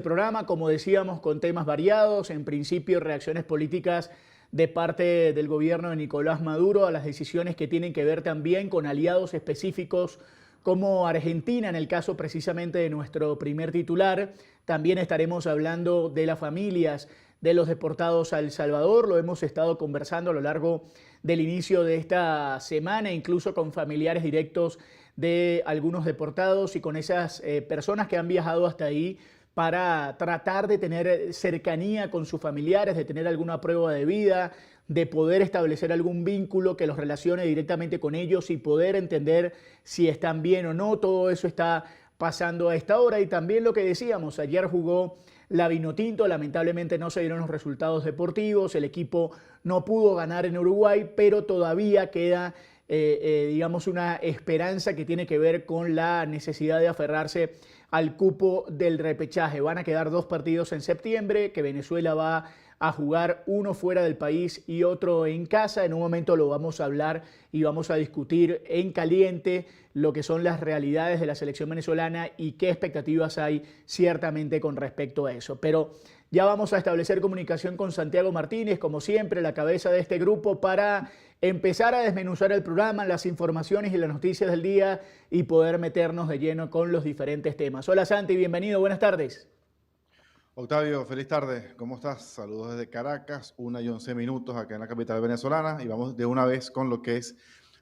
Programa, como decíamos, con temas variados, en principio reacciones políticas de parte del gobierno de Nicolás Maduro a las decisiones que tienen que ver también con aliados específicos como Argentina, en el caso precisamente de nuestro primer titular. También estaremos hablando de las familias de los deportados a El Salvador, lo hemos estado conversando a lo largo del inicio de esta semana, incluso con familiares directos de algunos deportados y con esas personas que han viajado hasta ahí para tratar de tener cercanía con sus familiares, de tener alguna prueba de vida, de poder establecer algún vínculo que los relacione directamente con ellos y poder entender si están bien o no. Todo eso está pasando a esta hora. Y también lo que decíamos, ayer jugó la Vinotinto, lamentablemente no se dieron los resultados deportivos, el equipo no pudo ganar en Uruguay, pero todavía queda digamos, una esperanza que tiene que ver con la necesidad de aferrarse al cupo del repechaje. Van a quedar dos partidos en septiembre, que Venezuela va a jugar, uno fuera del país y otro en casa. En un momento lo vamos a hablar y vamos a discutir en caliente lo que son las realidades de la selección venezolana y qué expectativas hay ciertamente con respecto a eso. Pero ya vamos a establecer comunicación con Santiago Martínez, como siempre, la cabeza de este grupo, para empezar a desmenuzar el programa, las informaciones y las noticias del día y poder meternos de lleno con los diferentes temas. Hola Santi, bienvenido, buenas tardes. Octavio, feliz tarde. ¿Cómo estás? Saludos desde Caracas, 1:11 acá en la capital venezolana, y vamos de una vez con lo que es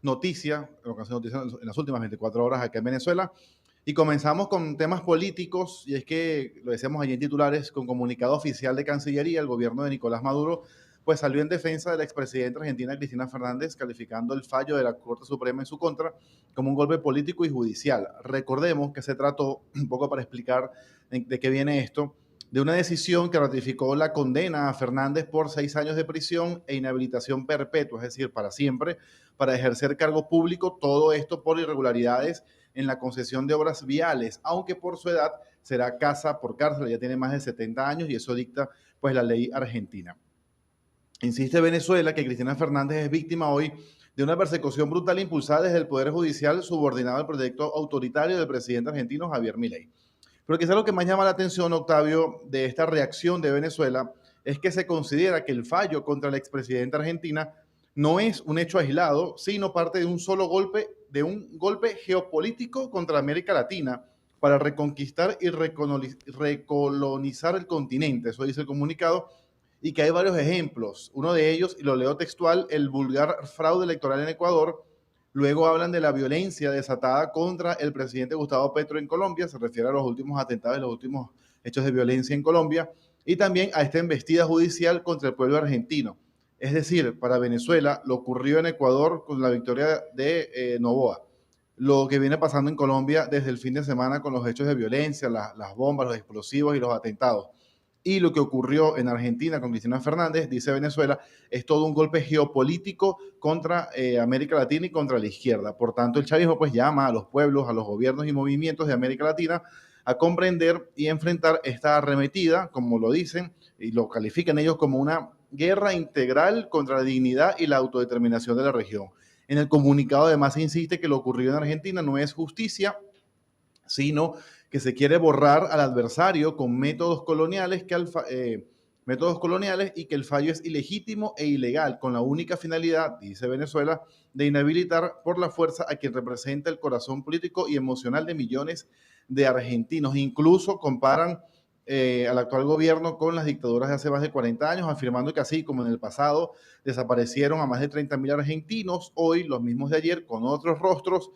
noticia, lo que ha sido noticia en las últimas 24 horas acá en Venezuela. Y comenzamos con temas políticos, y es que, lo decíamos allí en titulares, con comunicado oficial de Cancillería, el gobierno de Nicolás Maduro pues salió en defensa de la expresidenta argentina Cristina Fernández, calificando el fallo de la Corte Suprema en su contra como un golpe político y judicial. Recordemos que se trató, un poco para explicar de qué viene esto, de una decisión que ratificó la condena a Fernández por 6 años de prisión e inhabilitación perpetua, es decir, para siempre, para ejercer cargo público, todo esto por irregularidades en la concesión de obras viales, aunque por su edad será casa por cárcel, ya tiene más de 70 años y eso dicta pues la ley argentina. Insiste Venezuela que Cristina Fernández es víctima hoy de una persecución brutal impulsada desde el Poder Judicial subordinado al proyecto autoritario del presidente argentino Javier Milei. Pero quizá lo que más llama la atención, Octavio, de esta reacción de Venezuela es que se considera que el fallo contra la expresidenta argentina no es un hecho aislado, sino parte de un golpe geopolítico contra América Latina para reconquistar y recolonizar el continente. Eso dice el comunicado, y que hay varios ejemplos. Uno de ellos, y lo leo textual, el vulgar fraude electoral en Ecuador. Luego hablan de la violencia desatada contra el presidente Gustavo Petro en Colombia, se refiere a los últimos atentados, los últimos hechos de violencia en Colombia, y también a esta embestida judicial contra el pueblo argentino. Es decir, para Venezuela, lo ocurrido en Ecuador con la victoria de Noboa, lo que viene pasando en Colombia desde el fin de semana con los hechos de violencia, las bombas, los explosivos y los atentados, y lo que ocurrió en Argentina con Cristina Fernández, dice Venezuela, es todo un golpe geopolítico contra América Latina y contra la izquierda. Por tanto, el chavismo pues llama a los pueblos, a los gobiernos y movimientos de América Latina a comprender y enfrentar esta arremetida, como lo dicen, y lo califican ellos como una guerra integral contra la dignidad y la autodeterminación de la región. En el comunicado además se insiste que lo ocurrido en Argentina no es justicia, sino que se quiere borrar al adversario con métodos coloniales, y que el fallo es ilegítimo e ilegal, con la única finalidad, dice Venezuela, de inhabilitar por la fuerza a quien representa el corazón político y emocional de millones de argentinos. Incluso comparan al actual gobierno con las dictaduras de hace más de 40 años, afirmando que así como en el pasado desaparecieron a más de 30.000 argentinos, hoy los mismos de ayer, con otros rostros,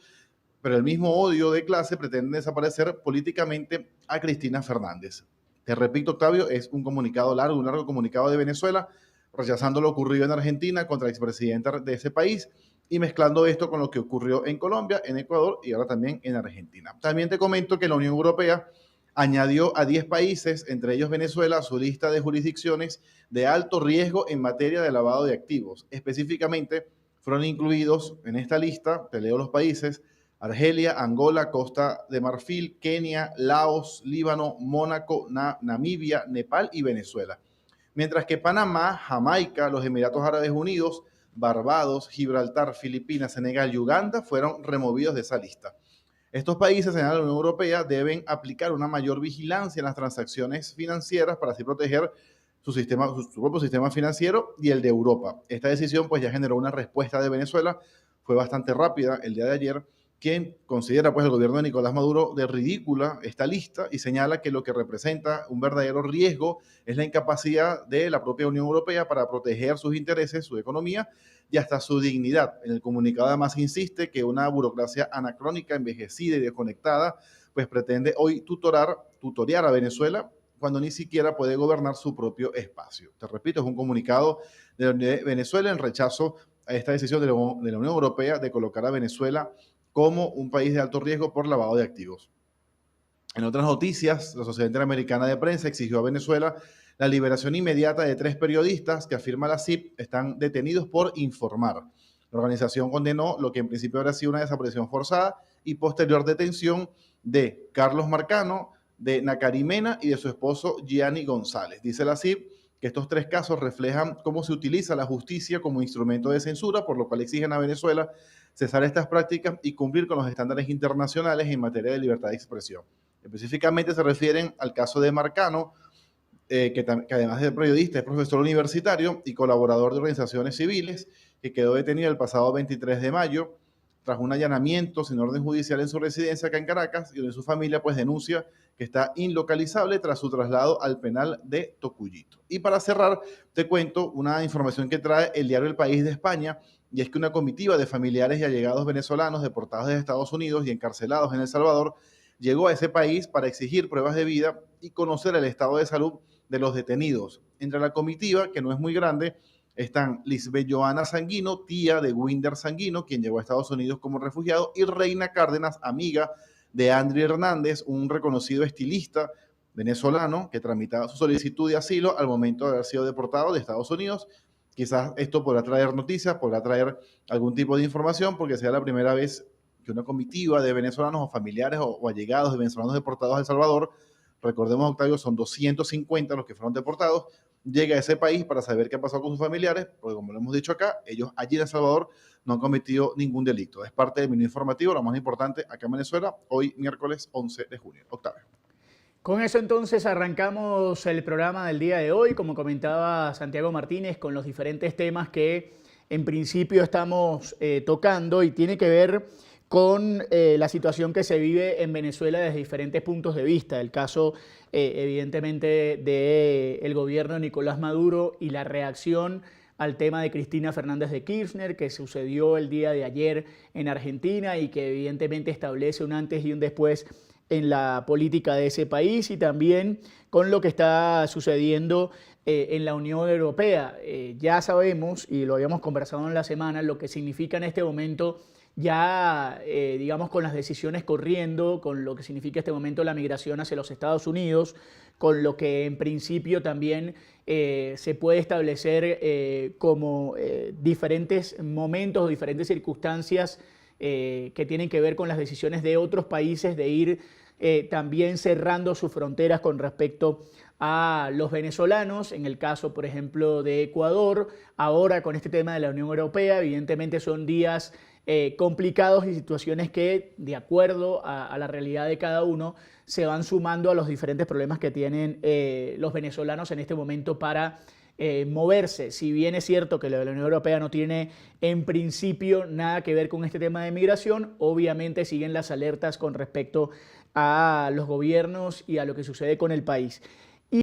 pero el mismo odio de clase, pretende desaparecer políticamente a Cristina Fernández. Te repito, Octavio, es un comunicado largo, un largo comunicado de Venezuela, rechazando lo ocurrido en Argentina contra la expresidenta de ese país y mezclando esto con lo que ocurrió en Colombia, en Ecuador y ahora también en Argentina. También te comento que la Unión Europea añadió a 10 países, entre ellos Venezuela, a su lista de jurisdicciones de alto riesgo en materia de lavado de activos. Específicamente, fueron incluidos en esta lista, te leo los países: Argelia, Angola, Costa de Marfil, Kenia, Laos, Líbano, Mónaco, Namibia, Nepal y Venezuela. Mientras que Panamá, Jamaica, los Emiratos Árabes Unidos, Barbados, Gibraltar, Filipinas, Senegal y Uganda fueron removidos de esa lista. Estos países, señala la Unión Europea, deben aplicar una mayor vigilancia en las transacciones financieras para así proteger su propio sistema financiero y el de Europa. Esta decisión pues ya generó una respuesta de Venezuela, fue bastante rápida el día de ayer, quien considera pues el gobierno de Nicolás Maduro de ridícula esta lista y señala que lo que representa un verdadero riesgo es la incapacidad de la propia Unión Europea para proteger sus intereses, su economía y hasta su dignidad. En el comunicado además insiste que una burocracia anacrónica, envejecida y desconectada, pues pretende hoy tutorear a Venezuela cuando ni siquiera puede gobernar su propio espacio. Te repito, es un comunicado de Venezuela en rechazo a esta decisión de la Unión Europea de colocar a Venezuela como un país de alto riesgo por lavado de activos. En otras noticias, la Sociedad Interamericana de Prensa exigió a Venezuela la liberación inmediata de 3 periodistas que, afirma la CIP, están detenidos por informar. La organización condenó lo que en principio habría sido una desaparición forzada y posterior detención de Carlos Marcano, de Nacari Mena y de su esposo Gianni González. Dice la CIP que estos 3 casos reflejan cómo se utiliza la justicia como instrumento de censura, por lo cual exigen a Venezuela cesar estas prácticas y cumplir con los estándares internacionales en materia de libertad de expresión. Específicamente se refieren al caso de Marcano, que además de periodista es profesor universitario y colaborador de organizaciones civiles, que quedó detenido el pasado 23 de mayo tras un allanamiento sin orden judicial en su residencia acá en Caracas, y donde su familia pues denuncia que está inlocalizable tras su traslado al penal de Tocuyito. Y para cerrar, te cuento una información que trae el diario El País de España, y es que una comitiva de familiares y allegados venezolanos deportados de Estados Unidos y encarcelados en El Salvador llegó a ese país para exigir pruebas de vida y conocer el estado de salud de los detenidos. Entre la comitiva, que no es muy grande, están Lisbeth Joana Sanguino, tía de Winder Sanguino, quien llegó a Estados Unidos como refugiado, y Reina Cárdenas, amiga de Andri Hernández, un reconocido estilista venezolano que tramitaba su solicitud de asilo al momento de haber sido deportado de Estados Unidos. Quizás esto podrá traer noticias, podrá traer algún tipo de información, porque sea la primera vez que una comitiva de venezolanos o familiares o allegados de venezolanos deportados a El Salvador, recordemos, Octavio, son 250 los que fueron deportados, llega a ese país para saber qué ha pasado con sus familiares, porque como lo hemos dicho acá, ellos allí en El Salvador no han cometido ningún delito. Es parte del menú informativo, lo más importante acá en Venezuela, hoy miércoles 11 de junio. Octavio. Con eso entonces arrancamos el programa del día de hoy, como comentaba Santiago Martínez, con los diferentes temas que en principio estamos tocando, y tiene que ver con la situación que se vive en Venezuela desde diferentes puntos de vista. El caso, evidentemente, del gobierno de Nicolás Maduro y la reacción al tema de Cristina Fernández de Kirchner, que sucedió el día de ayer en Argentina y que evidentemente establece un antes y un después en la política de ese país, y también con lo que está sucediendo en la Unión Europea. Ya sabemos, y lo habíamos conversado en la semana, lo que significa en este momento ya, digamos, con las decisiones corriendo, con lo que significa este momento la migración hacia los Estados Unidos, con lo que en principio también se puede establecer como diferentes momentos, diferentes circunstancias que tienen que ver con las decisiones de otros países de ir también cerrando sus fronteras con respecto a los venezolanos. En el caso, por ejemplo, de Ecuador, ahora con este tema de la Unión Europea, evidentemente son días complicados y situaciones que, de acuerdo a la realidad de cada uno, se van sumando a los diferentes problemas que tienen los venezolanos en este momento para moverse. Si bien es cierto que la Unión Europea no tiene en principio nada que ver con este tema de migración, obviamente siguen las alertas con respecto a los gobiernos y a lo que sucede con el país.